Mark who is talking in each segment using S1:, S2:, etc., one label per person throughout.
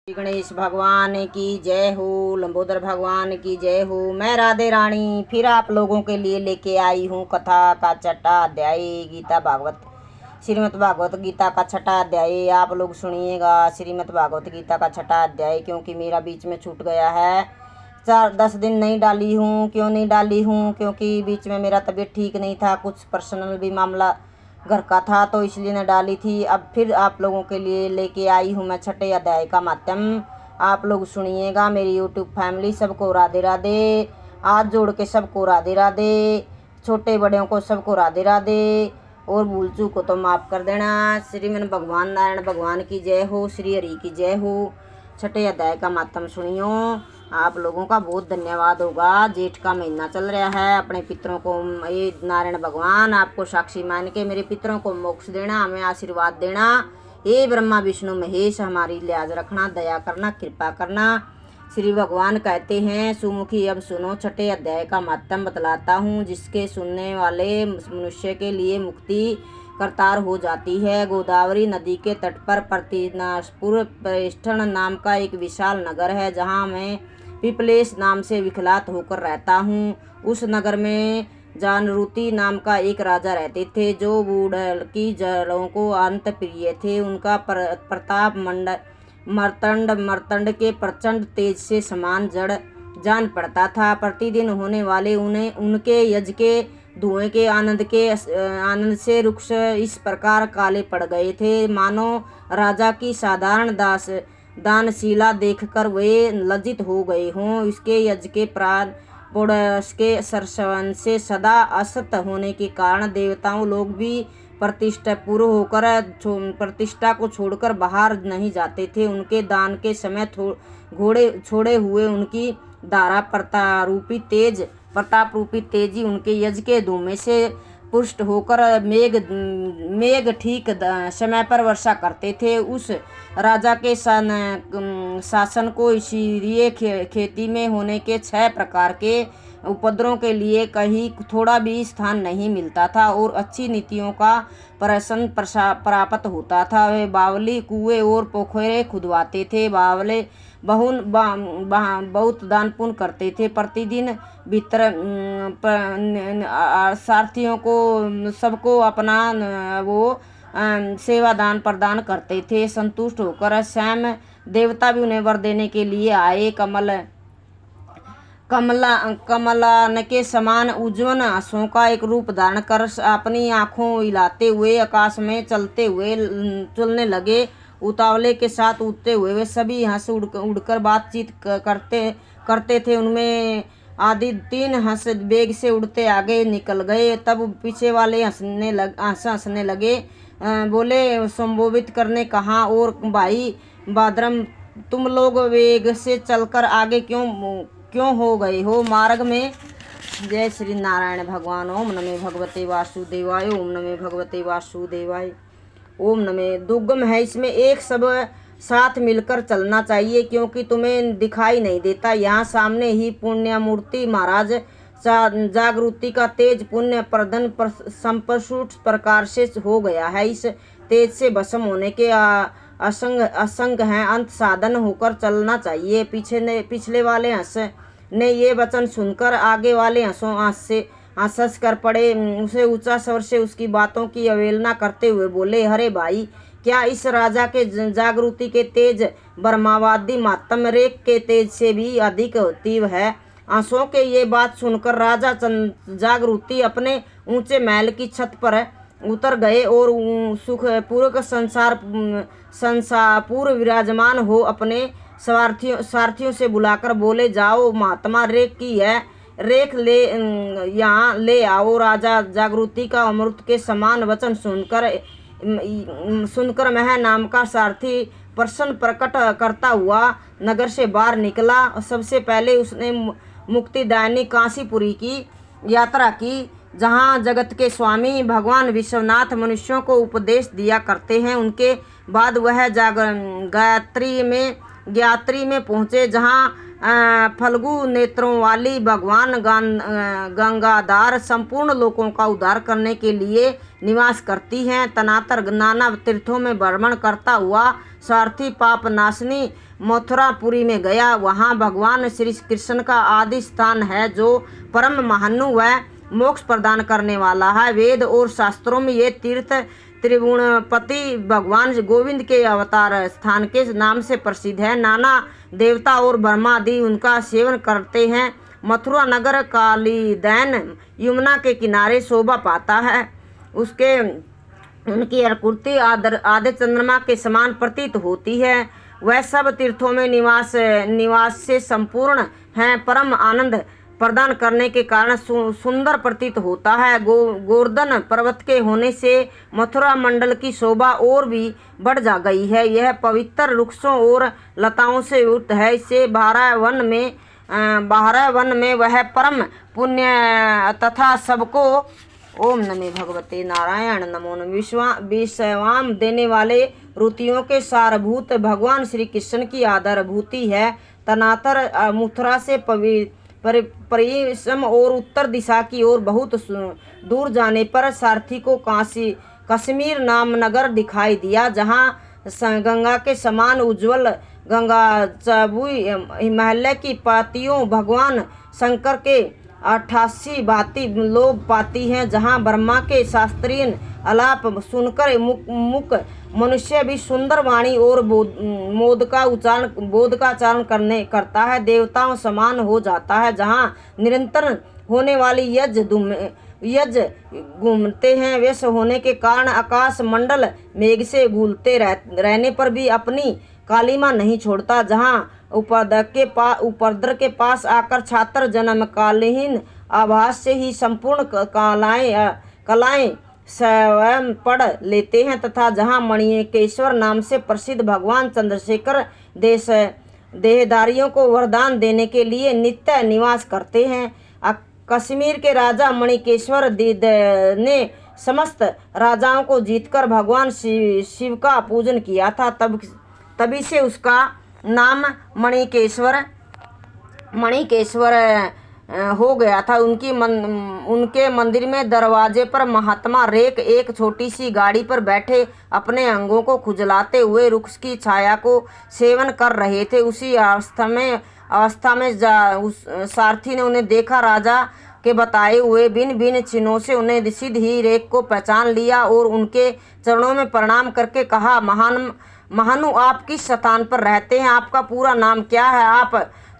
S1: श्री गणेश भगवान की जय हो, लंबोदर भगवान की जय हो। मैं राधे रानी फिर आप लोगों के लिए लेके आई हूँ कथा का छठा अध्याय गीता भागवत श्रीमद् भागवत गीता का छठा अध्याय आप लोग सुनिएगा। श्रीमद् भागवत गीता का छठा अध्याय क्योंकि मेरा बीच में छूट गया है, 10 दिन नहीं डाली हूँ। क्यों नहीं डाली हूँ? क्योंकि बीच में मेरा तबीयत ठीक नहीं था, कुछ पर्सनल भी मामला घर का था, तो इसलिए न डाली थी। अब फिर आप लोगों के लिए लेके आई हूँ मैं छठे अध्याय का माध्यम। आप लोग सुनिएगा। मेरी यूट्यूब फैमिली सबको राधे राधे, हाथ जोड़ के सबको राधे राधे, छोटे बड़ों को सबको राधे राधे, और भूल चूक को तो माफ़ कर देना। श्रीमन भगवान नारायण भगवान की जय हो, श्री हरि की जय हो। छठे अध्याय का माध्यम सुनियो। आप लोगों का बहुत धन्यवाद होगा। जेठ का महीना चल रहा है, अपने पितरों को ये नारायण भगवान आपको साक्षी मान के मेरे पितरों को मोक्ष देना, हमें आशीर्वाद देना। हे ब्रह्मा विष्णु महेश, हमारी लिहाज रखना, दया करना, कृपा करना। श्री भगवान कहते हैं, सुमुखी अब सुनो, छठे अध्याय का माध्यम बतलाता हूँ, जिसके सुनने वाले मनुष्य के लिए मुक्ति करतार हो जाती है। गोदावरी नदी के तट पर प्रतिनाशपुर प्रेष्ठन नाम का एक विशाल नगर है, जहाँ मैं पिपलेश नाम से विख्यात होकर रहता हूँ। उस नगर में जानरूति नाम का एक राजा रहते थे, जो बूढ़ की जड़ों को अंत प्रिय थे। उनका प्रताप मर्तंड के प्रचंड तेज से समान जड़ जान पड़ता था। प्रतिदिन होने वाले उनके यज्ञ के धुएं के आनंद से वृक्ष इस प्रकार काले पड़ गए थे, मानो राजा की साधारण दानशीला देखकर वे लज्जित हो गए हों। इसके यज्ञ के प्राण पुरुष के सरसवन से सदा असत होने के कारण देवताओं लोग भी प्रतिष्ठा पूर्व होकर प्रतिष्ठा को छोड़कर बाहर नहीं जाते थे। उनके दान के समय छोड़े हुए उनकी धारा प्रताप रूपी तेजी उनके यज्ञ के धुएं से पुष्ट होकर मेघ ठीक समय पर वर्षा करते थे। उस राजा के शासन को इसीलिए खेती में होने के 6 प्रकार के उपद्रवों के लिए कहीं थोड़ा भी स्थान नहीं मिलता था, और अच्छी नीतियों का प्रशन प्राप्त होता था। वे बावली कुएं और पोखरे खुदवाते थे, बावले बहुत दान पुण्य करते थे। प्रतिदिन भीतर सारथियों को सबको अपना वो सेवा दान प्रदान करते थे। संतुष्ट होकर स्वयं देवता भी उन्हें वर देने के लिए आए। कमलान के समान उज्ज्वल आंसुओं का एक रूप धारण कर अपनी आंखों हिलाते हुए आकाश में चलने लगे। उतावले के साथ उड़ते हुए वे सभी हंस उड़कर बातचीत करते थे। उनमें आदि 3 हंस वेग से उड़ते आगे निकल गए। तब पीछे वाले हंसने लगे, बोले संबोधित करने कहा, और भाई बादरम, तुम लोग वेग से चलकर आगे क्यों हो गए हो मार्ग में? जय श्री नारायण भगवान। ओम नमो भगवते वासुदेवाय, ओम नमो भगवते वासुदेवाय, ओम नमः। दुर्गम है, इसमें एक सब साथ मिलकर चलना चाहिए, क्योंकि तुम्हें दिखाई नहीं देता। यहाँ सामने ही पुण्यमूर्ति महाराज जागृति का तेज पुण्य प्रदन संप्रसुट प्रकार से हो गया है। इस तेज से भस्म होने के असंग हैं, अंत साधन होकर चलना चाहिए। पिछले वाले हंस ने ये वचन सुनकर आगे वाले हंस कर पड़े। उसे ऊंचा स्वर से उसकी बातों की अवहेलना करते हुए बोले, अरे भाई, क्या इस राजा के जागृति के तेज ब्रह्मावादी मातम रेख के तेज से भी अधिक तीव्र है? आंसुओं के ये बात सुनकर राजा जागृति अपने ऊंचे महल की छत पर उतर गए और सुखपूर्वक संसार विराजमान हो अपने सारथियों से बुलाकर बोले, जाओ महात्मा रेख की है, रेख यहाँ ले आओ। राजा जागृति का अमृत के समान वचन सुनकर मह नाम का सारथी प्रसन्न प्रकट करता हुआ नगर से बाहर निकला। सबसे पहले उसने मुक्तिदायिनी काशीपुरी की यात्रा की, जहाँ जगत के स्वामी भगवान विश्वनाथ मनुष्यों को उपदेश दिया करते हैं। उनके बाद वह गायत्री में पहुँचे, जहाँ फल्गु नेत्रों वाली भगवान गंगाधार संपूर्ण लोगों का उद्धार करने के लिए निवास करती हैं। तनातर नाना तीर्थों में भ्रमण करता हुआ स्वार्थी पाप नाशनी मथुरापुरी में गया। वहाँ भगवान श्री कृष्ण का आदि स्थान है जो परम महानु व मोक्ष प्रदान करने वाला है। वेद और शास्त्रों में ये तीर्थ त्रिगुणपति भगवान गोविंद के अवतार स्थान के नाम से प्रसिद्ध है। नाना देवता और ब्रह्मादि उनका सेवन करते हैं। मथुरा नगर कालीदैन यमुना के किनारे शोभा पाता है। उनकी आकृति आधे चंद्रमा के समान प्रतीत होती है। वह सब तीर्थों में निवास से संपूर्ण हैं। परम आनंद प्रदान करने के कारण सुंदर प्रतीत होता है। गोवर्धन पर्वत के होने से मथुरा मंडल की शोभा और भी बढ़ जा गई है। यह पवित्र वृक्षों और लताओं से युक्त है। इसे बारह वन में वह परम पुण्य तथा सबको ओम नमो भगवते नारायण नमो विश्वाम देने वाले ऋतुओं के सारभूत भगवान श्री कृष्ण की आधारभूति है। तनातर मथुरा से परिश्रम और उत्तर दिशा की ओर बहुत दूर जाने पर सारथी को कश्मीर नाम नगर दिखाई दिया, जहाँ गंगा के समान उज्जवल गंगा चबुई हिमालय की पातियों भगवान शंकर के 88 भांति लोभ पाती हैं। जहाँ ब्रह्मा के शास्त्रीय आलाप सुनकर मुक मनुष्य भी सुंदर वाणी और बोध का उच्चारण करता है, देवताओं समान हो जाता है। जहाँ निरंतर होने वाली यज घूमते हैं। वैसे होने के कारण आकाश मंडल मेघ से घूलते रहने पर भी अपनी कालिमा नहीं छोड़ता। जहाँ उपद्र के पास आकर छात्र जन्म कालहीन आभास से ही संपूर्ण कलाएं स्वयं पढ़ लेते हैं, तथा जहाँ मणिकेश्वर नाम से प्रसिद्ध भगवान चंद्रशेखर देहधारियों को वरदान देने के लिए नित्य निवास करते हैं। कश्मीर के राजा मणिकेश्वर ने समस्त राजाओं को जीतकर भगवान शिव का पूजन किया था। तभी से उसका नाम मणिकेश्वर हो गया था। उनके मंदिर में दरवाजे पर महात्मा रेक एक छोटी सी गाड़ी पर बैठे अपने अंगों को खुजलाते हुए वृक्ष की छाया को सेवन कर रहे थे। उसी अवस्था में सारथी ने उन्हें देखा। राजा के बताए हुए भिन्न चिन्हों से उन्हें सिद्ध ही रेक को पहचान लिया और उनके चरणों में प्रणाम करके कहा, महानु आप किस स्थान पर रहते हैं? आपका पूरा नाम क्या है? आप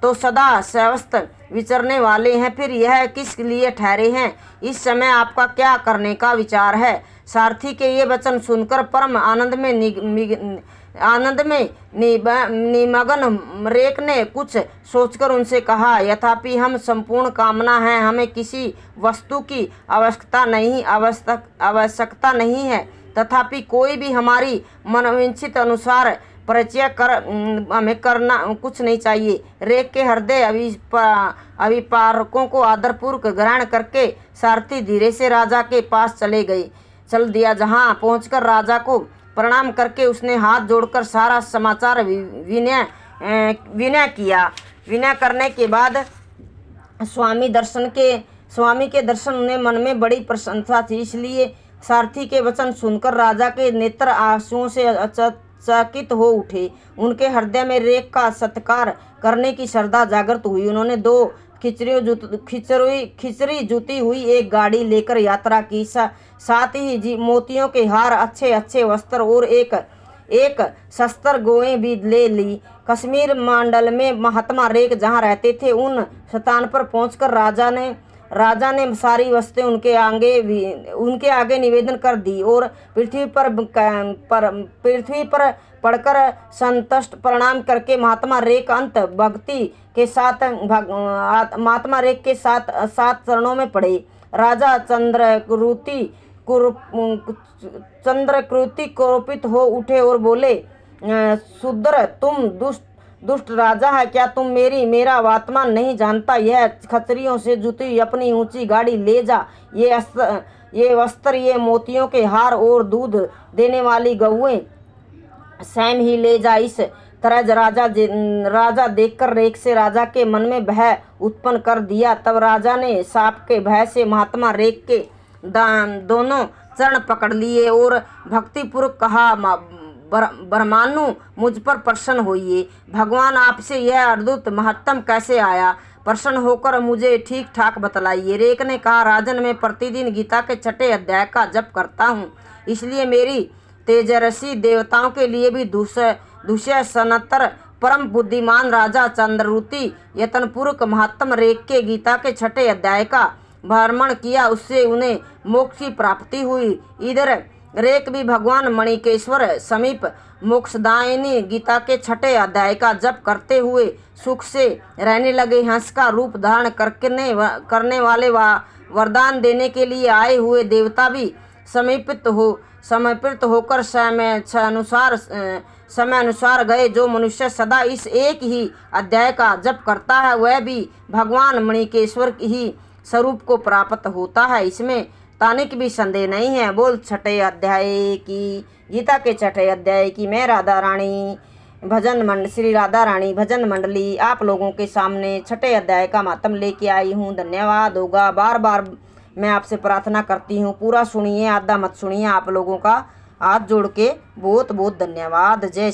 S1: तो सदा स्वस्थ विचरने वाले हैं, फिर यह किस लिए ठहरे हैं? इस समय आपका क्या करने का विचार है? सारथी के ये वचन सुनकर परम आनंद में निमग्न रेक ने कुछ सोचकर उनसे कहा, यथापि हम संपूर्ण कामना हैं, हमें किसी वस्तु की आवश्यकता नहीं है, तथापि कोई भी हमारी मनोवांछित अनुसार परिचय हमें करना कुछ नहीं चाहिए। रेक के हृदय अभिपारकों को आदरपूर्वक ग्रहण करके सारथी धीरे से राजा के पास चल दिया। जहाँ पहुंचकर राजा को प्रणाम करके उसने हाथ जोड़कर सारा समाचार विनय किया। विनय करने के बाद स्वामी के दर्शन उन्हें मन में बड़ी प्रसन्नता थी, इसलिए सारथी के वचन सुनकर राजा के नेत्र आंसुओं से चकित हो उठे। उनके हृदय में रेक का सत्कार करने की श्रद्धा जागृत हुई। उन्होंने 2 खिचड़ी जुती हुई एक गाड़ी लेकर यात्रा की। साथ ही मोतियों के हार, अच्छे वस्त्र और एक शस्त्र गोएं भी ले ली। कश्मीर मंडल में महात्मा रेक जहाँ रहते थे उन स्थान पर पहुंचकर राजा ने सारी वस्तुएं उनके आगे निवेदन कर दी और पृथ्वी पर पड़कर संतुष्ट प्रणाम करके महात्मा रेक के साथ चरणों में पड़े। राजा चंद्रकृति कोपित हो उठे और बोले, शूद्र तुम दुष्ट राजा है, क्या तुम मेरा वर्तमान नहीं जानता? यह खच्चरियों से जुती अपनी ऊंची गाड़ी ले जा। ये वस्त्र, ये मोतियों के हार और दूध देने वाली गौएं स्वयं ही ले जा। इस तरह राजा देखकर रेख से राजा के मन में भय उत्पन्न कर दिया। तब राजा ने सांप के भय से महात्मा रेख के दोनों चरण पकड़ लिए और भक्तिपूर्वक कहा, ब्रह्मानु मुझ पर प्रसन्न होइए। भगवान आपसे यह अद्भुत महत्तम कैसे आया, प्रसन्न होकर मुझे ठीक ठाक बतलाइए। रेख ने कहा, राजन मैं प्रतिदिन गीता के 6 अध्याय का जप करता हूँ, इसलिए मेरी तेजस्वी देवताओं के लिए भी दूसरे सनतर परम बुद्धिमान राजा चंद्रवृत्ति यत्नपूर्वक महात्म रेख के गीता के 6 अध्याय का भ्रमण किया, उससे उन्हें मोक्ष की प्राप्ति हुई। इधर रेख भी भगवान मणिकेश्वर समीप मोक्षदायिनी गीता के 6 अध्याय का जप करते हुए सुख से रहने लगे। हंस का रूप धारण करने वाले वरदान देने के लिए आए हुए देवता भी समर्पित होकर समय अनुसार गए। जो मनुष्य सदा इस एक ही अध्याय का जप करता है वह भी भगवान मणिकेश्वर ही स्वरूप को प्राप्त होता है, इसमें तानिक भी संदेह नहीं है। बोल 6 अध्याय की, गीता के 6 अध्याय की मैं राधा रानी श्री राधा रानी भजन मंडली आप लोगों के सामने 6 अध्याय का मातम लेके आई हूँ। धन्यवाद होगा। बार बार मैं आपसे प्रार्थना करती हूँ, पूरा सुनिए, आधा मत सुनिए। आप लोगों का हाथ जोड़ के बहुत बहुत धन्यवाद। जय